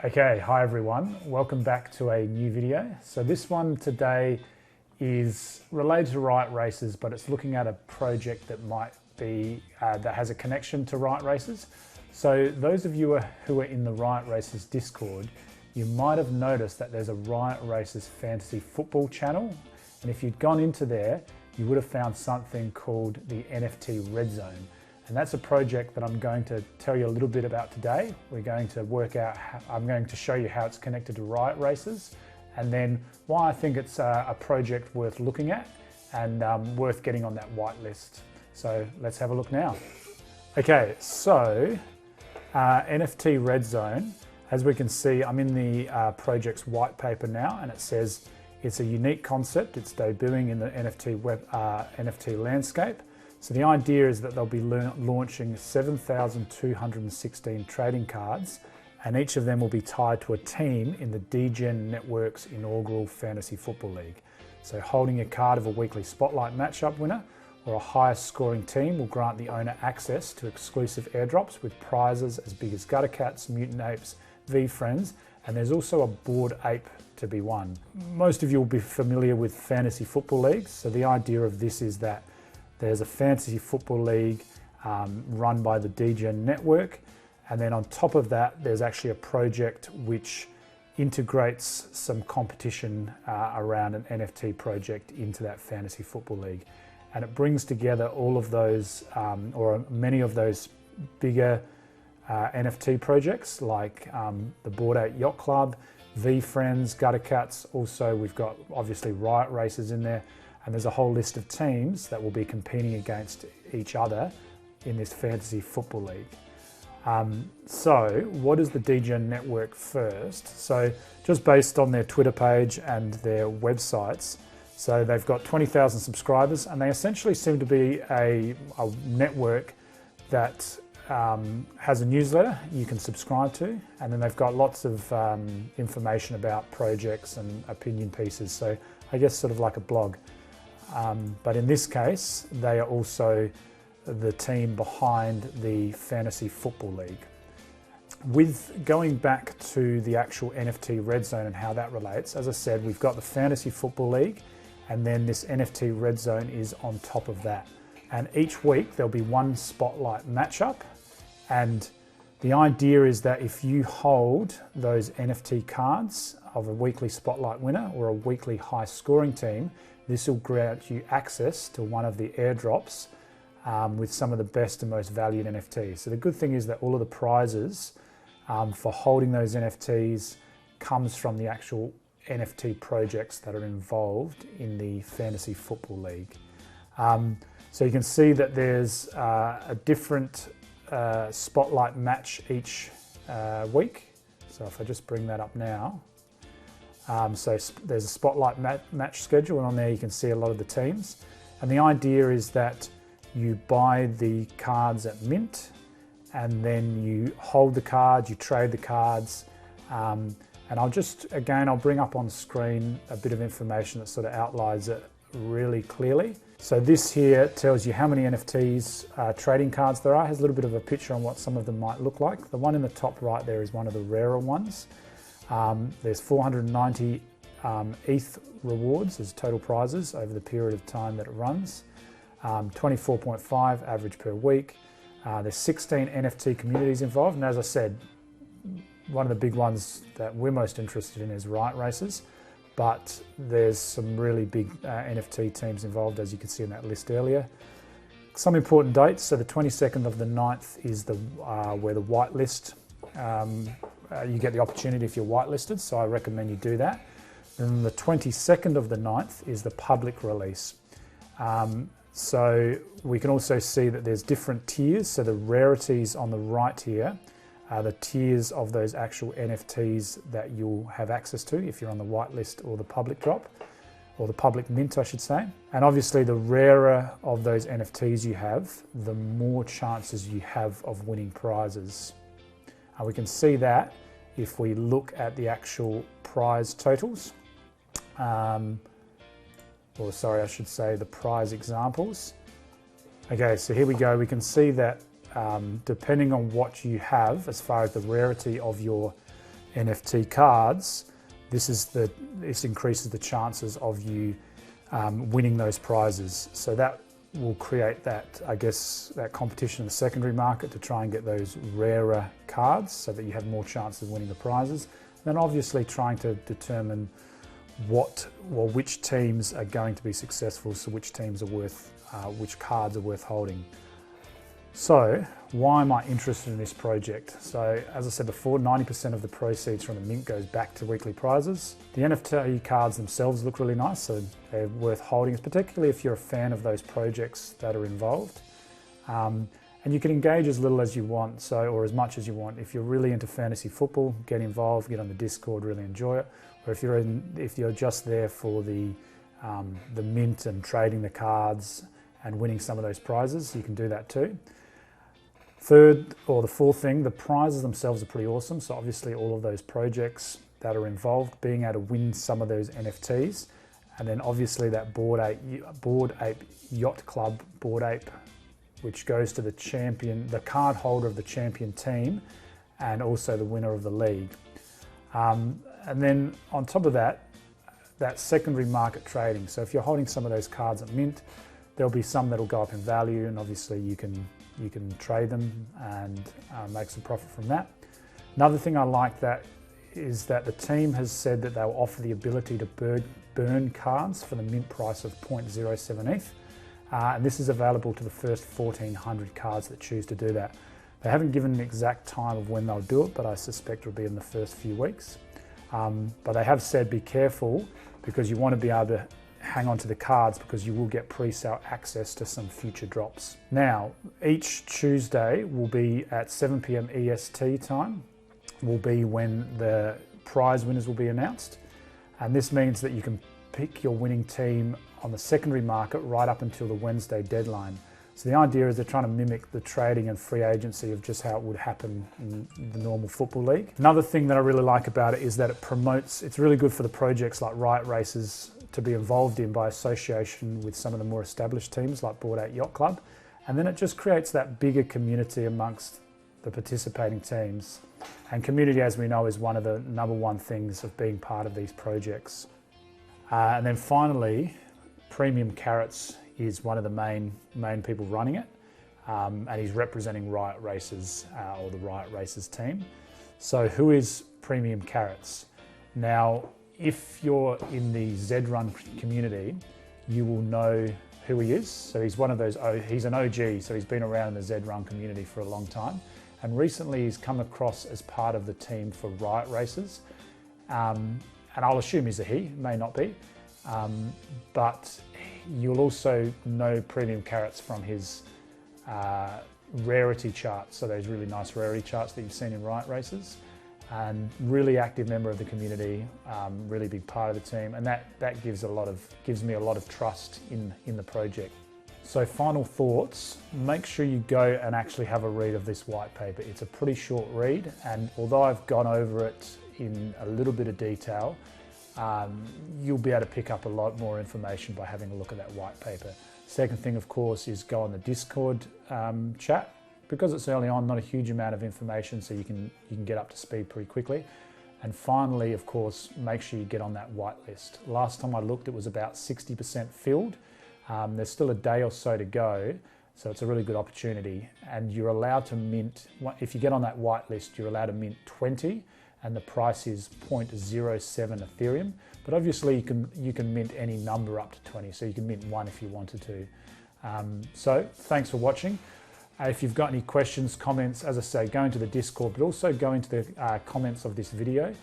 Okay, hi everyone. Welcome back to a new video. So this one today is related to Riot Racers, but it's looking at a project that might be, that has a connection to Riot Racers. So those of you who are in the Riot Racers Discord, you might have noticed that there's a Riot Racers fantasy football channel. And if you'd gone into there, you would have found something called the NFT Red Zone. And that's a project that I'm going to tell you a little bit about today. We're going to work out, I'm going to show you how it's connected to Riot Racers, and then why I think it's a project worth looking at and worth getting on that whitelist. So let's have a look now. Okay, so NFT Red Zone, as we can see, I'm in the project's white paper now, and it says it's a unique concept. It's debuting in the NFT landscape. So the idea is that they'll be launching 7,216 trading cards, and each of them will be tied to a team in the DGen Network's inaugural Fantasy Football League. So holding a card of a weekly spotlight matchup winner or a highest scoring team will grant the owner access to exclusive airdrops with prizes as big as gutter cats, mutant apes, V-friends, and there's also a bored ape to be won. Most of you will be familiar with fantasy football leagues. So the idea of this is that there's a fantasy football league run by the DGen Network, and then on top of that, there's actually a project which integrates some competition around an NFT project into that fantasy football league. And it brings together all of those, or many of those bigger NFT projects like the Bored Ape Yacht Club, V-Friends, Gutter Cats. Also, we've got obviously Riot Racers in there. And there's a whole list of teams that will be competing against each other in this fantasy football league. So what is the DGen Network first? So just based on their Twitter page and their websites, so they've got 20,000 subscribers, and they essentially seem to be a network that has a newsletter you can subscribe to, and then they've got lots of information about projects and opinion pieces. So I guess sort of like a blog. But in this case, they are also the team behind the Fantasy Football League. With going back to the actual NFT Red Zone and how that relates, as I said, we've got the Fantasy Football League, and then this NFT Red Zone is on top of that. And each week there'll be one spotlight matchup, and the idea is that if you hold those NFT cards of a weekly spotlight winner or a weekly high scoring team, this will grant you access to one of the airdrops with some of the best and most valued NFTs. So the good thing is that all of the prizes for holding those NFTs comes from the actual NFT projects that are involved in the Fantasy Football League. So you can see that there's a different spotlight match each week. So if I just bring that up now. So there's a spotlight match schedule, and on there you can see a lot of the teams. And the idea is that you buy the cards at mint, and then you hold the cards, you trade the cards. And I'll bring up on screen a bit of information that sort of outlines it really clearly. So this here tells you how many NFTs trading cards there are. It has a little bit of a picture on what some of them might look like. The one in the top right there is one of the rarer ones. There's 490 ETH rewards as total prizes over the period of time that it runs. 24.5 average per week. There's 16 NFT communities involved, and as I said, one of the big ones that we're most interested in is Riot Racers, but there's some really big NFT teams involved, as you can see in that list earlier. Some important dates, so the 22nd of the 9th is where the whitelist, you get the opportunity if you're whitelisted, so I recommend you do that. Then the 22nd of the 9th is the public release. So we can also see that there's different tiers, so the rarities on the right here are the tiers of those actual NFTs that you'll have access to if you're on the whitelist or the public drop, or the public mint, I should say. And obviously the rarer of those NFTs you have, the more chances you have of winning prizes. And we can see that if we look at the actual prize totals, or sorry, I should say the prize examples. Okay, so here we go. We can see that depending on what you have as far as the rarity of your NFT cards, this increases the chances of you winning those prizes. So that will create that, I guess, that competition in the secondary market to try and get those rarer cards so that you have more chance of winning the prizes. And then obviously trying to determine which teams are going to be successful, so which teams are worth, which cards are worth holding. So why am I interested in this project? So as I said before, 90% of the proceeds from the mint goes back to weekly prizes. The NFT cards themselves look really nice, so they're worth holding, particularly if you're a fan of those projects that are involved. And you can engage as little as you want, or as much as you want. If you're really into fantasy football, get involved, get on the Discord, really enjoy it. Or if you're just there for the mint and trading the cards and winning some of those prizes, you can do that too. Third, or the fourth thing, the prizes themselves are pretty awesome. So obviously all of those projects that are involved, being able to win some of those NFTs, and then obviously that Bored Ape Yacht Club Bored Ape, which goes to the champion, the card holder of the champion team, and also the winner of the league. And then on top of that, that secondary market trading. So if you're holding some of those cards at mint, there'll be some that'll go up in value, and obviously you can trade them and make some profit from that. Another thing I like is that the team has said that they'll offer the ability to burn cards for the mint price of 0.07 ETH. And this is available to the first 1,400 cards that choose to do that. They haven't given an exact time of when they'll do it, but I suspect it'll be in the first few weeks. But they have said be careful, because you want to be able to hang on to the cards, because you will get pre-sale access to some future drops. Now, each Tuesday will be at 7 PM EST time, will be when the prize winners will be announced. And this means that you can pick your winning team on the secondary market right up until the Wednesday deadline. So the idea is they're trying to mimic the trading and free agency of just how it would happen in the normal football league. Another thing that I really like about it is that it's really good for the projects like Riot Racers to be involved in by association with some of the more established teams like Bored Ape Yacht Club. And then it just creates that bigger community amongst the participating teams. And community, as we know, is one of the #1 things of being part of these projects. And then finally, Premium Carrots is one of the main people running it. And he's representing Riot Racers, or the Riot Racers team. So who is Premium Carrots? Now, if you're in the Z-Run community, you will know who he is. So he's one of those, he's an OG, so he's been around in the Z-Run community for a long time. And recently he's come across as part of the team for Riot Racers. And I'll assume he's a he, may not be. But you'll also know Premium Carrots from his rarity charts. So those really nice rarity charts that you've seen in Riot Racers. And really active member of the community, really big part of the team, and that gives me a lot of trust in the project. So final thoughts, make sure you go and actually have a read of this white paper. It's a pretty short read, and although I've gone over it in a little bit of detail, you'll be able to pick up a lot more information by having a look at that white paper. Second thing, of course, is go on the Discord chat. Because it's early on, not a huge amount of information, so you can get up to speed pretty quickly. And finally, of course, make sure you get on that whitelist. Last time I looked, it was about 60% filled. There's still a day or so to go, so it's a really good opportunity. And you're allowed to mint, if you get on that whitelist, you're allowed to mint 20, and the price is 0.07 Ethereum. But obviously you can mint any number up to 20, so you can mint 1 if you wanted to. So thanks for watching. If you've got any questions, comments, as I say, go into the Discord, but also go into the comments of this video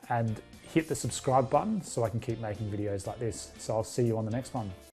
and hit the subscribe button so I can keep making videos like this. So I'll see you on the next one.